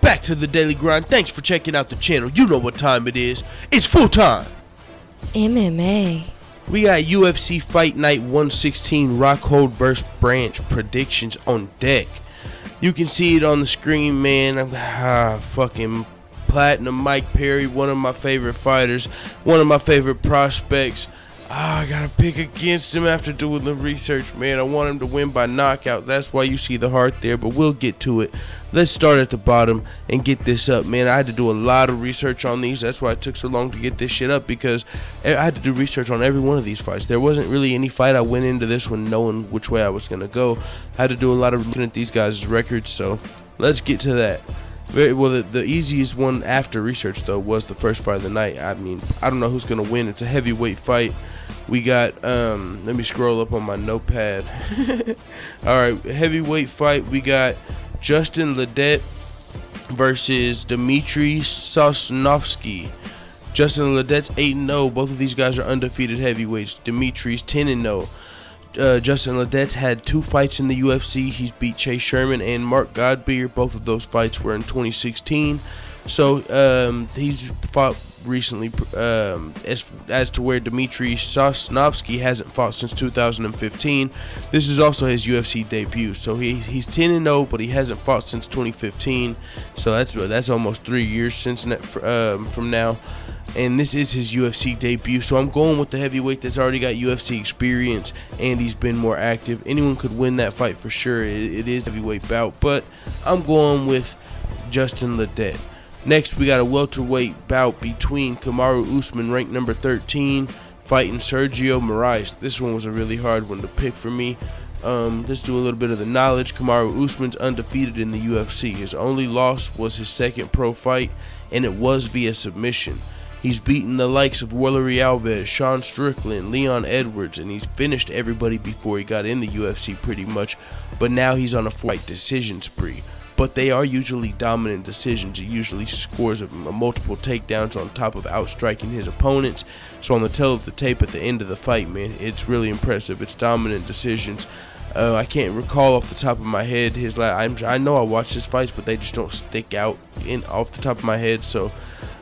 back to the Daily Grind. Thanks for checking out the channel. You know what time it is. It's full time. MMA. We got UFC Fight Night 116 Rockhold vs. Branch predictions on deck. You can see it on the screen, man. Fucking Platinum Mike Perry, one of my favorite fighters, one of my favorite prospects. I gotta pick against him after doing the research, man. I want him to win by knockout. That's why you see the heart there, but we'll get to it. Let's start at the bottom and get this up, man. I had to do a lot of research on these. That's why it took so long to get this shit up, because I had to do research on every one of these fights. There wasn't really any fight I went into this one knowing which way I was gonna go. I had to do a lot of looking at these guys' records, so let's get to that. Well, the easiest one after research, though, was the first fight of the night. I mean, I don't know who's going to win. It's a heavyweight fight. We got, let me scroll up on my notepad. All right, heavyweight fight. We got Justin Ledet versus Dmitry Sosnovsky. Justin Ledet's 8-0. Both of these guys are undefeated heavyweights. Dimitri's 10-0. Justin Ledet's had 2 fights in the UFC. He's beat Chase Sherman and Mark Godbeer. Both of those fights were in 2016. So he's fought recently, as to where Dmitry Sosnovsky hasn't fought since 2015. This is also his UFC debut. So he's 10-0, but he hasn't fought since 2015. So that's almost 3 years since from now. And this is his UFC debut, so I'm going with the heavyweight that's already got UFC experience and he's been more active. Anyone could win that fight for sure. It is a heavyweight bout, but I'm going with Justin Ledet. Next, we got a welterweight bout between Kamaru Usman, ranked number 13, fighting Sergio Moraes. This one was a really hard one to pick for me. Let's do a little bit of the knowledge. Kamaru Usman's undefeated in the UFC. His only loss was his second pro fight, and it was via submission. He's beaten the likes of Warley Alves, Sean Strickland, Leon Edwards, and he's finished everybody before he got in the UFC pretty much. But now he's on a fight decision spree. But they are usually dominant decisions. He usually scores multiple takedowns on top of outstriking his opponents. So on the tail of the tape at the end of the fight, man, it's really impressive. It's dominant decisions. I can't recall off the top of my head his last. I know I watched his fights, but they just don't stick out off the top of my head. So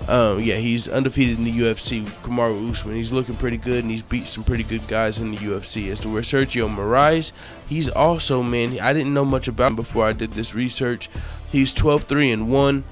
yeah, he's undefeated in the UFC. Kamaru Usman, he's looking pretty good, and he's beat some pretty good guys in the UFC. As to where Sergio Moraes, he's also, man, I didn't know much about him before I did this research. He's 12-3-1.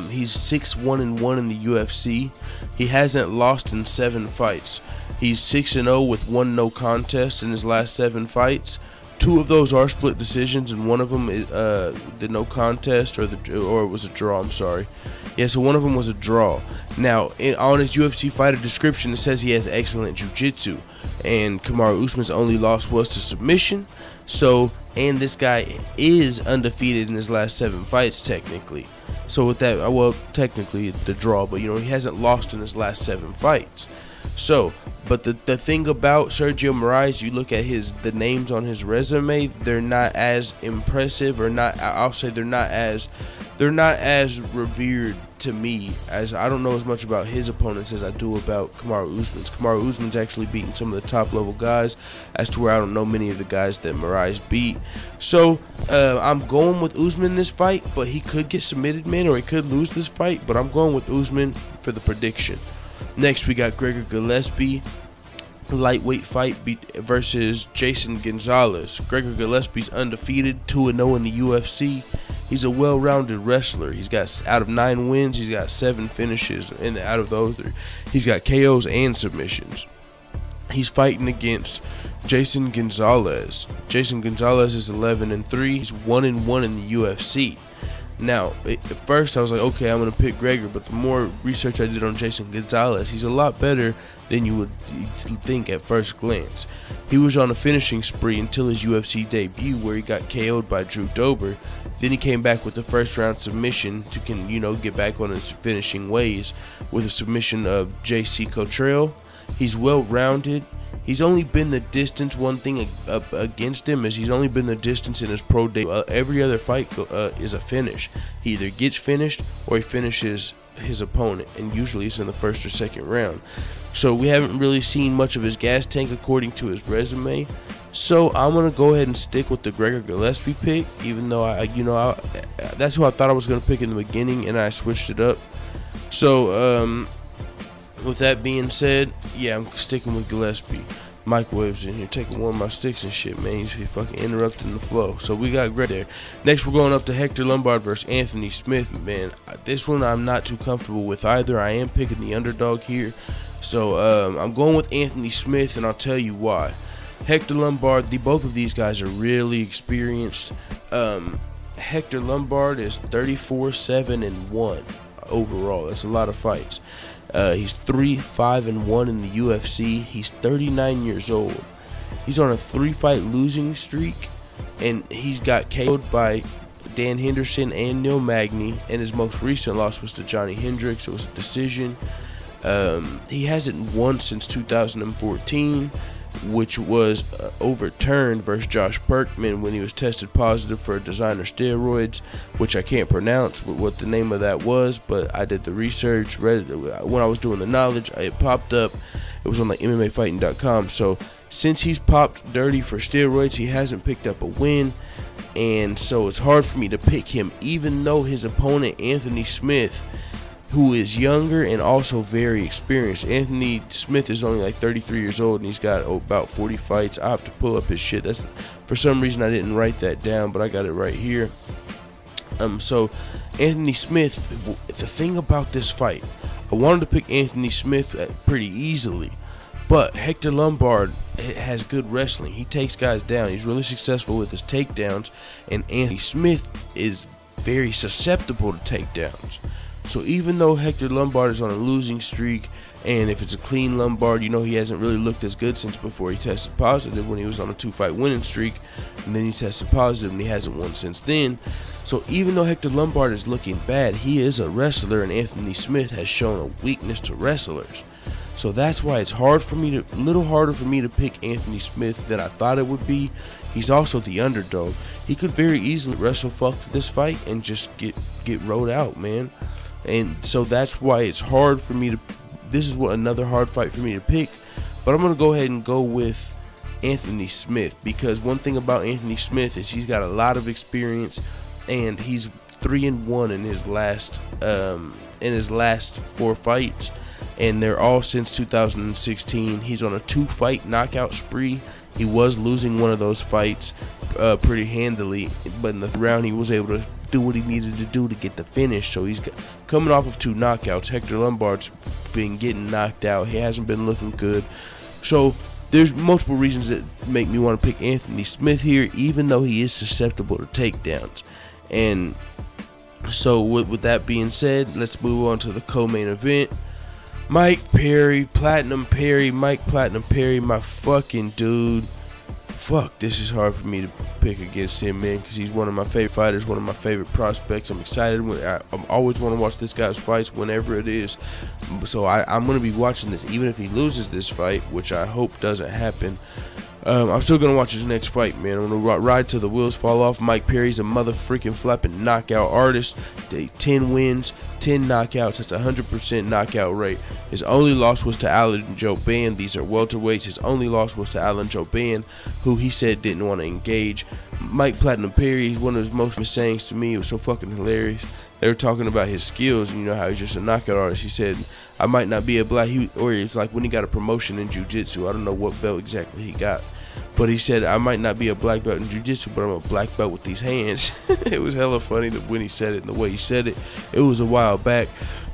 He's 6-1-1 in the UFC. He hasn't lost in 7 fights. He's 6-0 with 1 no contest in his last 7 fights. 2 of those are split decisions, and one of them is the no contest, or it was a draw. I'm sorry. Yeah, so one of them was a draw. Now, on his UFC fighter description, it says he has excellent jiu-jitsu, and Kamaru Usman's only loss was to submission. So, and this guy is undefeated in his last 7 fights, technically. So with that, well, technically the draw, but you know, he hasn't lost in his last 7 fights. So, but the thing about Sergio Moraes, you look at the names on his resume, they're not as impressive, or not. I'll say they're not as revered to me, as I don't know as much about his opponents as I do about Kamaru Usman's. Kamaru Usman's actually beaten some of the top level guys, as to where I don't know many of the guys that Moraes beat. So I'm going with Usman this fight, but he could get submitted, man, or he could lose this fight. But I'm going with Usman for the prediction. Next, we got Gregor Gillespie, lightweight fight versus Jason Gonzalez. Gregor Gillespie's undefeated, 2-0 in the UFC. He's a well-rounded wrestler. He's got, out of 9 wins, he's got 7 finishes, and out of those, he's got KOs and submissions. He's fighting against Jason Gonzalez. Jason Gonzalez is 11-3. He's 1-1 in the UFC. Now, at first I was like, okay, I'm going to pick Gregor, but the more research I did on Jason Gonzalez, he's a lot better than you would think at first glance. He was on a finishing spree until his UFC debut, where he got KO'd by Drew Dober. Then he came back with a first-round submission to get back on his finishing ways with a submission of JC Cottrell. He's well-rounded. He's only been the distance. One thing against him is he's only been the distance in his pro debut. Every other fight is a finish. He either gets finished or he finishes his opponent, and usually it's in the first or second round. So we haven't really seen much of his gas tank according to his resume. So I'm gonna go ahead and stick with the Gregor Gillespie pick, even though that's who I thought I was gonna pick in the beginning, and I switched it up. So with that being said, yeah, I'm sticking with Gillespie. Microwaves in here taking one of my sticks and shit, man. He's fucking interrupting the flow. So we got Greg there. Next, we're going up to Hector Lombard versus Anthony Smith, man. This one I'm not too comfortable with either. I am picking the underdog here. So I'm going with Anthony Smith, and I'll tell you why. Hector Lombard, both of these guys are really experienced. Hector Lombard is 34-7-1 overall. That's a lot of fights. He's 3-5-1 in the UFC. He's 39 years old. He's on a 3-fight losing streak, and he's got KO'd by Dan Henderson and Neil Magny, and his most recent loss was to Johnny Hendricks. It was a decision. He hasn't won since 2014, which was overturned versus Josh Perkman when he was tested positive for designer steroids, which I can't pronounce what the name of that was, but I did the research, read it, when I was doing the knowledge, it popped up. It was on like MMAfighting.com. So since he's popped dirty for steroids, he hasn't picked up a win, and so it's hard for me to pick him, even though his opponent Anthony Smith, who is younger and also very experienced. Anthony Smith is only like 33 years old, and he's got about 40 fights. I have to pull up his shit. That's, for some reason I didn't write that down, but I got it right here. So Anthony Smith, the thing about this fight, I wanted to pick Anthony Smith pretty easily, but Hector Lombard has good wrestling. He takes guys down. He's really successful with his takedowns, and Anthony Smith is very susceptible to takedowns. So even though Hector Lombard is on a losing streak, and if it's a clean Lombard, you know he hasn't really looked as good since before he tested positive when he was on a 2-fight winning streak, and then he tested positive and he hasn't won since then. So even though Hector Lombard is looking bad, he is a wrestler, and Anthony Smith has shown a weakness to wrestlers. So that's why it's a little harder for me to pick Anthony Smith than I thought it would be. He's also the underdog. He could very easily wrestle fuck this fight and just get rode out, man. And so that's why it's hard for me to, this is another hard fight for me to pick. But I'm going to go ahead and go with Anthony Smith, because one thing about Anthony Smith is he's got a lot of experience, and he's 3-1 in his last 4 fights, and they're all since 2016. He's on a 2-fight knockout spree. He was losing one of those fights pretty handily, but in the round he was able to do what he needed to do to get the finish. So he's coming off of 2 knockouts. Hector Lombard's been getting knocked out. He hasn't been looking good. So there's multiple reasons that make me want to pick Anthony Smith here, even though he is susceptible to takedowns. And so with that being said, let's move on to the co-main event. Mike Perry, Platinum Perry, Mike Platinum Perry, my fucking dude. Fuck, this is hard for me to pick against him, man, because he's one of my favorite fighters, one of my favorite prospects. I'm excited. I'm always want to watch this guy's fights whenever it is. So I'm going to be watching this, even if he loses this fight, which I hope doesn't happen. I'm still going to watch his next fight, man. I'm going to ride till the wheels fall off. Mike Perry's a motherfucking flapping knockout artist. 10 wins, 10 knockouts. That's a 100% knockout rate. His only loss was to Alan Jouban. These are welterweights. His only loss was to Alan Jouban, who he said didn't want to engage. Mike Platinum Perry, one of his most famous sayings to me, it was so fucking hilarious. They were talking about his skills, and you know how he's just a knockout artist. He said, I might not be a black, or it's like when he got a promotion in jiu-jitsu. I don't know what belt exactly he got, but he said, I might not be a black belt in jiu-jitsu, but I'm a black belt with these hands. It was hella funny when he said it and the way he said it. It was a while back.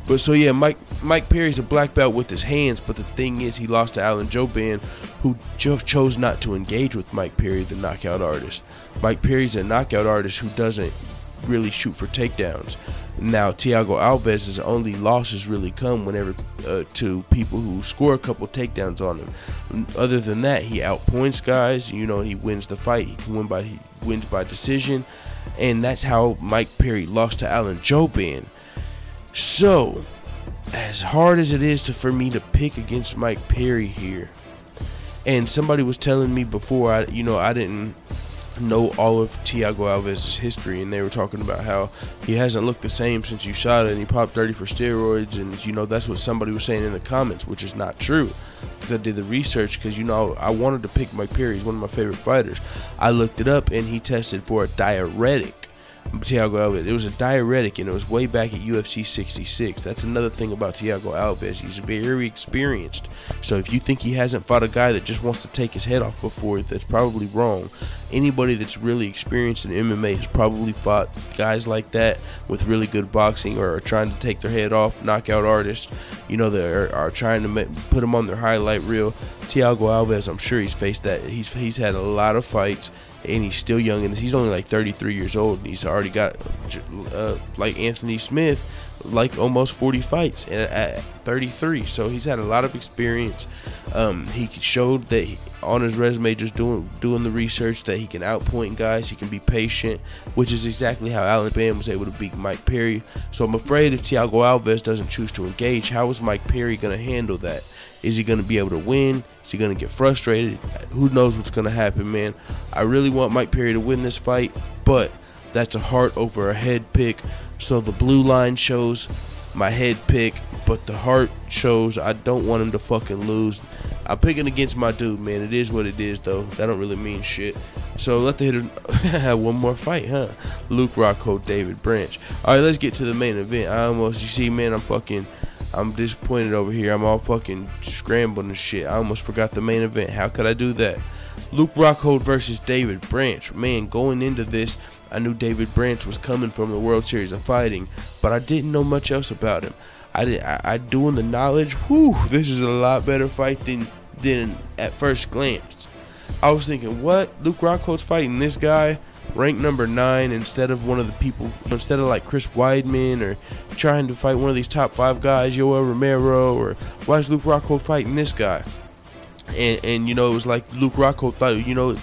But so yeah, Mike Perry's a black belt with his hands, but the thing is, he lost to Alan Jouban, who chose not to engage with Mike Perry, the knockout artist. Mike Perry's a knockout artist who doesn't really shoot for takedowns. Now, Thiago Alves's only losses really come whenever to people who score a couple takedowns on him. Other than that, he outpoints guys. You know, he wins the fight. He wins by decision, and that's how Mike Perry lost to Alan Jouban. So, as hard as it is for me to pick against Mike Perry here, and somebody was telling me before, I know all of Thiago Alves's history, and they were talking about how he hasn't looked the same since USADA, and he popped 30 for steroids, and you know, that's what somebody was saying in the comments, which is not true, because I did the research, because you know, I wanted to pick Mike Perry. He's one of my favorite fighters. I looked it up, and he tested for a diuretic. Thiago Alves, it was a diuretic, and it was way back at UFC 66. That's another thing about Thiago Alves. He's very experienced. So if you think he hasn't fought a guy that just wants to take his head off before, that's probably wrong. Anybody that's really experienced in MMA has probably fought guys like that with really good boxing, or are trying to take their head off, knockout artists, you know, that are trying to put them on their highlight reel. Thiago Alves, I'm sure he's faced that. He's had a lot of fights, and he's still young, and he's only like 33 years old, and he's already got, like Anthony Smith, like almost 40 fights at 33. So he's had a lot of experience. He showed that on his resume, just doing the research, that he can outpoint guys, he can be patient, which is exactly how Alan Bam was able to beat Mike Perry. So I'm afraid if Thiago Alves doesn't choose to engage, how is Mike Perry going to handle that? Is he going to be able to win? Is he going to get frustrated? Who knows what's going to happen, man. I really want Mike Perry to win this fight, but that's a heart over a head pick. So the blue line shows my head pick, but the heart shows I don't want him to fucking lose. I'm picking against my dude, man. It is what it is, though. That don't really mean shit. So let the hitter have one more fight, huh? Luke Rockhold, David Branch. All right, let's get to the main event. You see, man, I'm disappointed over here. I'm all fucking scrambling and shit. I almost forgot the main event. How could I do that? Luke Rockhold versus David Branch. Man, going into this, I knew David Branch was coming from the World Series of Fighting, but I didn't know much else about him. I doing the knowledge, whew, this is a lot better fight than at first glance. I was thinking, what? Luke Rockhold's fighting this guy, ranked number 9, instead of like Chris Weidman, or trying to fight one of these top 5 guys, Yoel Romero, or why is Luke Rockhold fighting this guy? And you know, it was like Luke Rockhold thought, you know,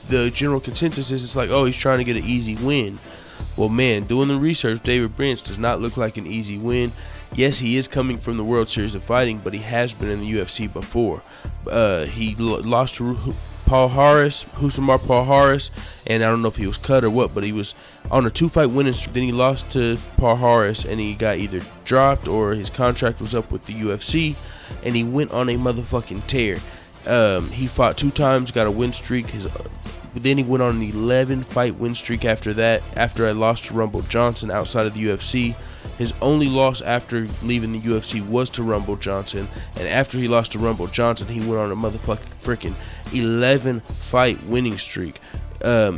the general consensus is it's like, oh, he's trying to get an easy win. Well, man, doing the research, David Branch does not look like an easy win. Yes, he is coming from the World Series of Fighting, but he has been in the UFC before. He lost to Husamar Paul Harris, and I don't know if he was cut or what, but he was on a 2-fight winning streak. Then he lost to Paul Harris, and he got either dropped or his contract was up with the UFC, and he went on a motherfucking tear. He fought 2 times, got a win streak. Then he went on an 11-fight win streak after that, after I lost to Rumble Johnson outside of the UFC. His only loss after leaving the UFC was to Rumble Johnson, and after he lost to Rumble Johnson, he went on a motherfucking freaking 11-fight winning streak.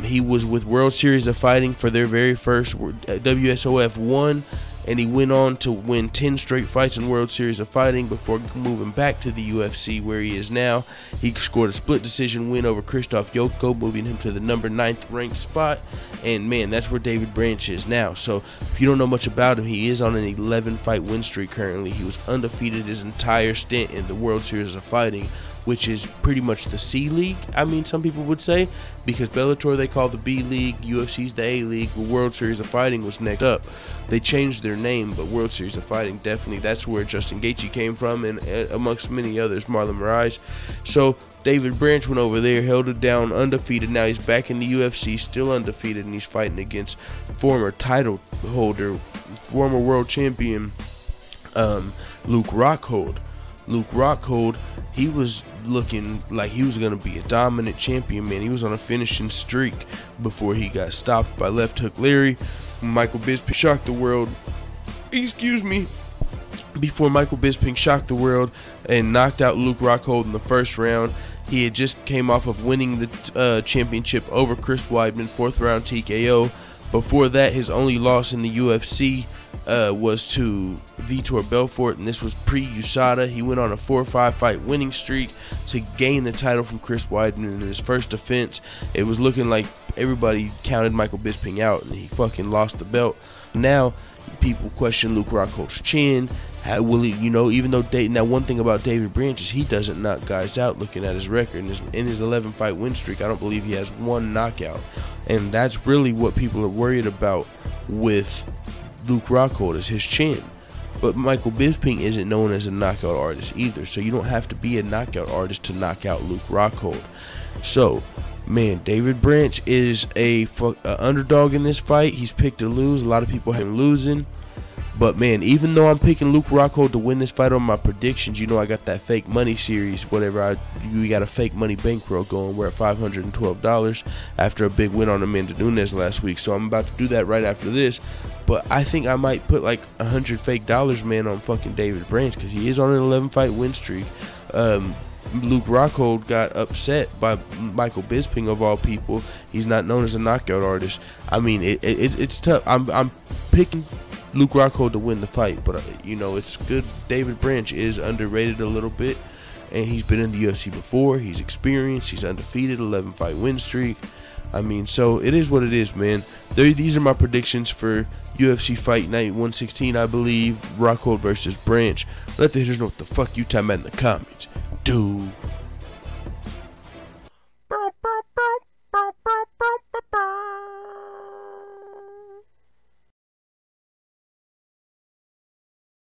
He was with World Series of Fighting for their very first WSOF 1, and he went on to win 10 straight fights in World Series of Fighting before moving back to the UFC, where he is now. He scored a split decision win over Krzysztof Jotko, moving him to the number 9th ranked spot, and man, that's where David Branch is now. So if you don't know much about him, he is on an 11-fight win streak currently. He was undefeated his entire stint in the World Series of Fighting, which is pretty much the C League, I mean, some people would say, because Bellator they call the B League, UFC's the A League, World Series of Fighting was next up. They changed their name, but World Series of Fighting, definitely, that's where Justin Gaethje came from, and amongst many others, Marlon Moraes. So David Branch went over there, held it down, undefeated. Now he's back in the UFC, still undefeated, and he's fighting against former title holder, former world champion, Luke Rockhold. Luke Rockhold, he was looking like he was going to be a dominant champion, man. He was on a finishing streak before he got stopped by Left Hook Larry. Michael Bisping shocked the world. Before Michael Bisping shocked the world and knocked out Luke Rockhold in the first round. He had just came off of winning the championship over Chris Weidman, 4th round TKO. Before that, his only loss in the UFC was to Vitor Belfort, and this was pre-USADA. He went on a 4-5 fight winning streak to gain the title from Chris Weidman in his first defense. It was looking like everybody counted Michael Bisping out, and he fucking lost the belt. Now people question Luke Rockhold's chin. How will he, you know, even though now one thing about David Branch is he doesn't knock guys out. Looking at his record in his 11-fight win streak, I don't believe he has one knockout, and that's really what people are worried about with Luke Rockhold, is his chin. But Michael Bisping isn't known as a knockout artist either, so you don't have to be a knockout artist to knock out Luke Rockhold. So man, David Branch is a underdog in this fight. He's picked to lose. A lot of people have him losing. But, man, even though I'm picking Luke Rockhold to win this fight on my predictions, you know I got that fake money series, whatever. We got a fake money bankroll going. We're at $512 after a big win on Amanda Nunes last week. So I'm about to do that right after this. But I think I might put like $100 fake dollars, man, on fucking David Branch because he is on an 11-fight win streak. Luke Rockhold got upset by Michael Bisping of all people. He's not known as a knockout artist. I mean, it's tough. I'm picking Luke Rockhold to win the fight, but you know, it's good. David Branch is underrated a little bit, and he's been in the UFC before. He's experienced. He's undefeated, 11-fight win streak. I mean, so it is what it is, man. These are my predictions for UFC Fight Night 116, I believe. Rockhold versus Branch. Let the haters know what the fuck you talking about in the comments, dude.